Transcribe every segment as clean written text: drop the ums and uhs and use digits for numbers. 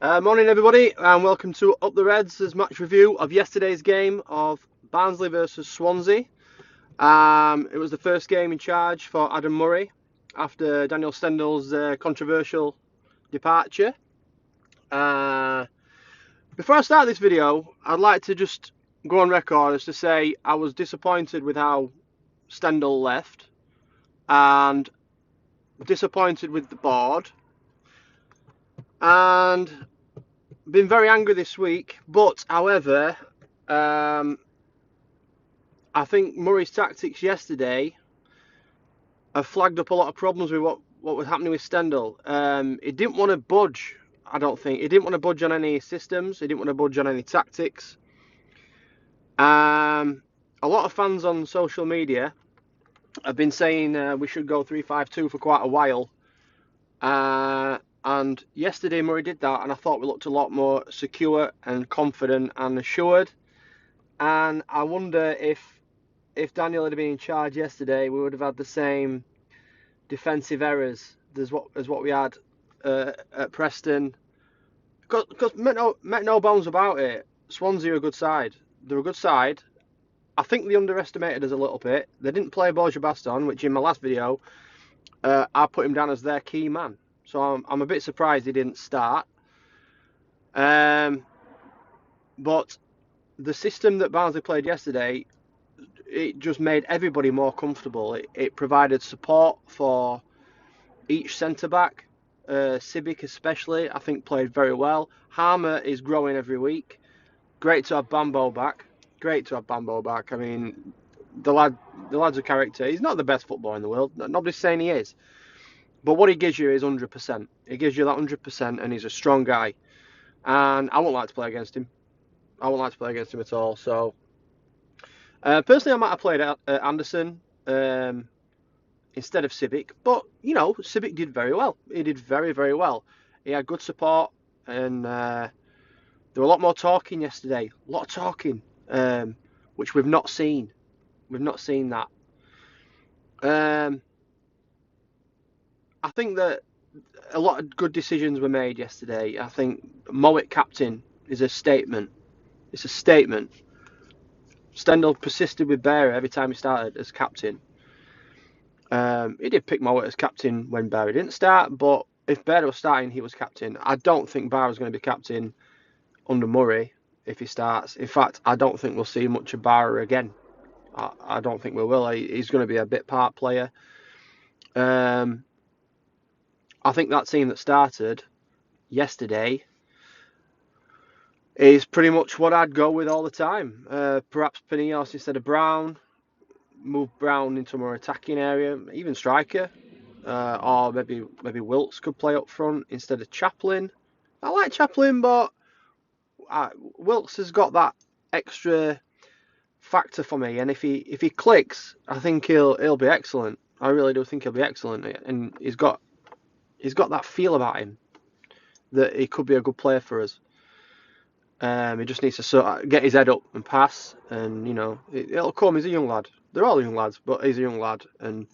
Morning everybody and welcome to Up the Reds' match review of yesterday's game of Barnsley versus Swansea. It was the first game in charge for Adam Murray after Daniel Stendel's controversial departure. Before I start this video, I'd like to just go on record as to say I was disappointed with how Stendel left and disappointed with the board and been very angry this week, but however, I think Murray's tactics yesterday have flagged up a lot of problems with what was happening with Stendel. He didn't want to budge, I don't think. He didn't want to budge on any systems, he didn't want to budge on any tactics. A lot of fans on social media have been saying we should go 3-5-2 for quite a while. And yesterday Murray did that, and I thought we looked a lot more secure and confident and assured. And I wonder if Daniel had been in charge yesterday, we would have had the same defensive errors as what we had at Preston. Because make no bones about it, Swansea are a good side. They're a good side. I think they underestimated us a little bit. They didn't play Borja Baston, which in my last video I put him down as their key man. So I'm a bit surprised he didn't start. But the system that Barnsley played yesterday, it just made everybody more comfortable. It provided support for each centre-back. Sibic especially, I think, played very well. Harmer is growing every week. Great to have Bambo back. I mean, the lad's a character. He's not the best footballer in the world. Nobody's saying he is. But what he gives you is 100%. He gives you that 100%, and he's a strong guy. And I won't like to play against him. I won't like to play against him at all. So, personally, I might have played Anderson instead of Sibic. But, you know, Sibic did very well. He did very, very well. He had good support. And there were a lot more talking yesterday. A lot of talking, which we've not seen. We've not seen that. I think that a lot of good decisions were made yesterday. I think Mowat captain is a statement. It's a statement. Stendel persisted with Bearer every time he started as captain. He did pick Mowat as captain when Bearer didn't start, but if Bearer was starting, he was captain. I don't think Bearer is going to be captain under Murray if he starts. In fact, I don't think we'll see much of Bearer again. I don't think we will. He's going to be a bit part player. I think that team that started yesterday is pretty much what I'd go with all the time. Perhaps Pinillos instead of Brown. Move Brown into a more attacking area, even striker. Or maybe Wilkes could play up front instead of Chaplin. I like Chaplin, but Wilkes has got that extra factor for me. And if he clicks, I think he'll be excellent. I really do think he'll be excellent. And he's got that feel about him that he could be a good player for us. He just needs to sort of get his head up and pass, and you know it'll come. He's a young lad. They're all young lads, but he's a young lad, and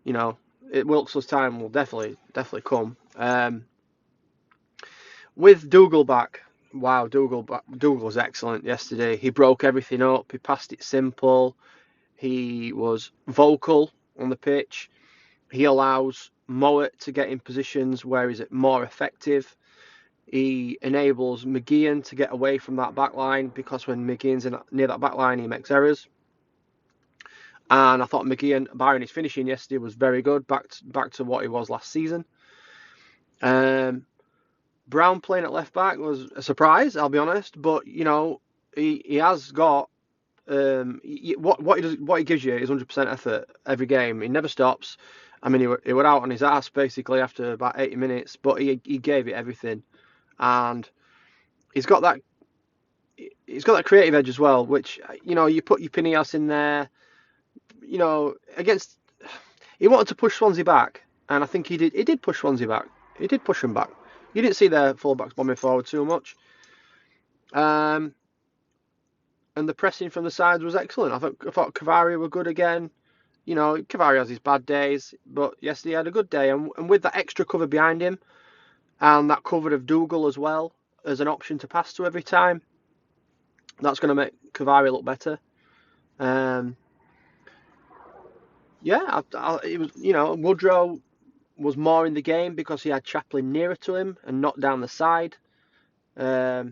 you know Wilkes' time will definitely come. With Dougal back, wow, Dougal was excellent yesterday. He broke everything up. He passed it simple. He was vocal on the pitch. He allows Mowat to get in positions where he's more effective. He enables McGeehan to get away from that back line, because when McGeehan's near that back line, he makes errors. And I thought McGeehan, barring his finishing yesterday, was very good, back to what he was last season. Brown playing at left back was a surprise, I'll be honest. But you know, he has got what he gives you is 100% effort every game. He never stops. I mean, he went out on his ass basically after about 80 minutes, but he gave it everything. And he's got that creative edge as well, which, you know, you put your Pinillos in there, you know, he wanted to push Swansea back, and I think he did push Swansea back. He did push them back. You didn't see their fullbacks bombing forward too much. And the pressing from the sides was excellent. I thought Cavari were good again. You know, Cavari has his bad days, but yesterday he had a good day, and with that extra cover behind him, and that cover of Dougal as well as an option to pass to every time. That's going to make Cavalry look better. Yeah, it was, Woodrow was more in the game because he had Chaplin nearer to him and not down the side. It's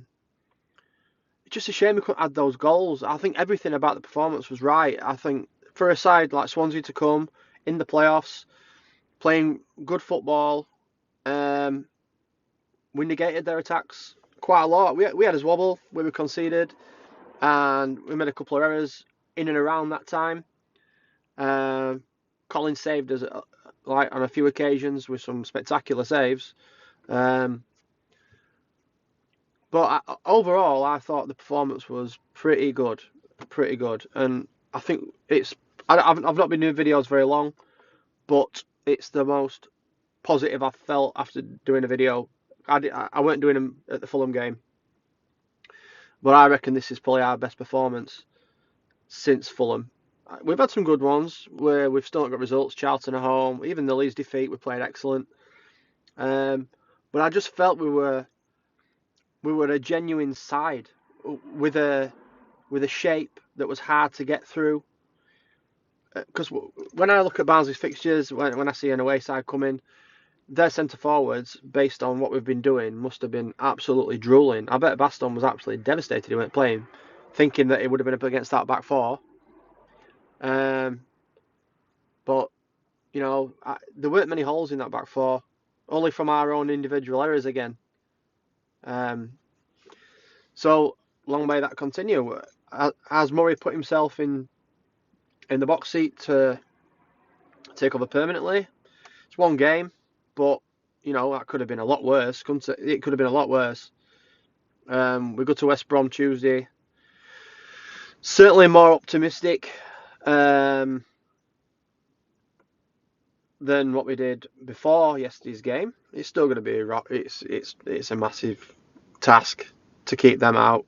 just a shame we couldn't add those goals. I think everything about the performance was right. I think for a side like Swansea to come in the playoffs, playing good football, we negated their attacks quite a lot. We had a wobble where we conceded, and we made a couple of errors in and around that time. Colin saved us like on a few occasions with some spectacular saves. But overall, I thought the performance was pretty good, and I think I've not been doing videos very long, but it's the most positive I've felt after doing a video. I weren't doing them at the Fulham game, but I reckon this is probably our best performance since Fulham. We've had some good ones where we've still not got results. Charlton at home, even the Leeds defeat, we played excellent. But I just felt we were a genuine side with a shape that was hard to get through. Because when I look at Barnsley's fixtures, when I see an away side coming, their centre forwards, based on what we've been doing, must have been absolutely drooling. I bet Baston was absolutely devastated he weren't playing, thinking that he would have been up against that back four. But there weren't many holes in that back four, only from our own individual errors again. So long may that continue. Has Murray put himself in the box seat to take over permanently? It's one game, but that could have been a lot worse. Couldn't it? It could have been a lot worse. We go to West Brom Tuesday. Certainly more optimistic than what we did before yesterday's game. It's still going to be it's a massive task to keep them out.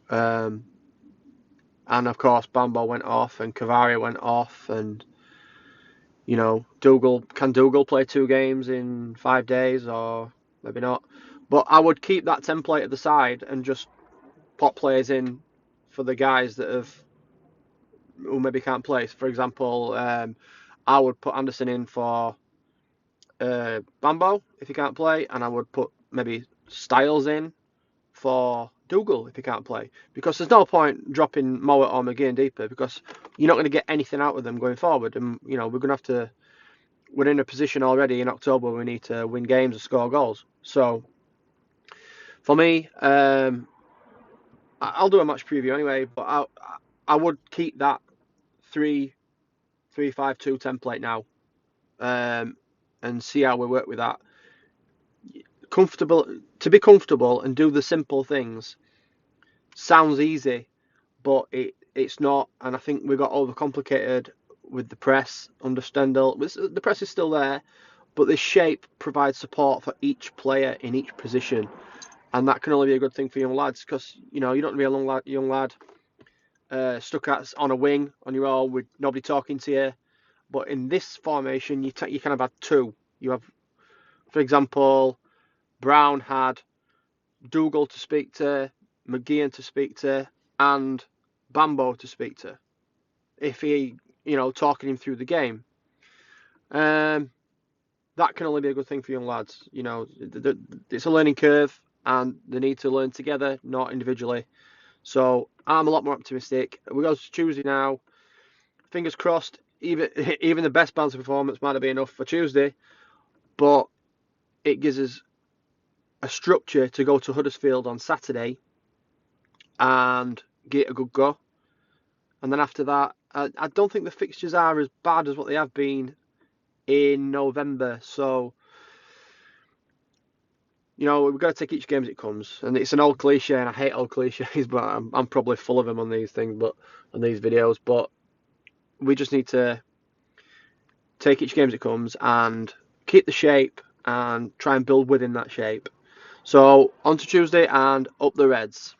And of course, Bambo went off and Cavalry went off, and can Dougal play 2 games in 5 days or maybe not? But I would keep that template at the side and just pop players in for the guys who maybe can't play. For example, I would put Anderson in for Bambo if he can't play, and I would put maybe Styles in for Dougal if he can't play, because there's no point dropping Mowat or McGee and deeper, because you're not going to get anything out of them going forward, and we're going to have to. We're in a position already in October where we need to win games and score goals. So for me, I'll do a match preview anyway, but I would keep that 3-5-2 template now, and see how we work with that. To be comfortable and do the simple things sounds easy, but it's not. And I think we got overcomplicated with the press under Stendhal. The press is still there, but this shape provides support for each player in each position, and that can only be a good thing for young lads, because you don't want to be a young lad stuck on a wing on your own with nobody talking to you. But in this formation, you kind of have 2. You have, for example, Brown had Dougal to speak to, McGeehan to speak to, and Bambo to speak to, if he, talking him through the game. That can only be a good thing for young lads. It's a learning curve, and they need to learn together, not individually. So I'm a lot more optimistic. We go to Tuesday now. Fingers crossed. Even the best Barnsley performance might not be enough for Tuesday, but it gives us a structure to go to Huddersfield on Saturday and get a good go. And then after that, I don't think the fixtures are as bad as what they have been in November. So, we've got to take each game as it comes. And it's an old cliche, and I hate old cliches, but I'm probably full of them on these things, on these videos. But we just need to take each game as it comes and keep the shape and try and build within that shape. So on to Tuesday and up the Reds.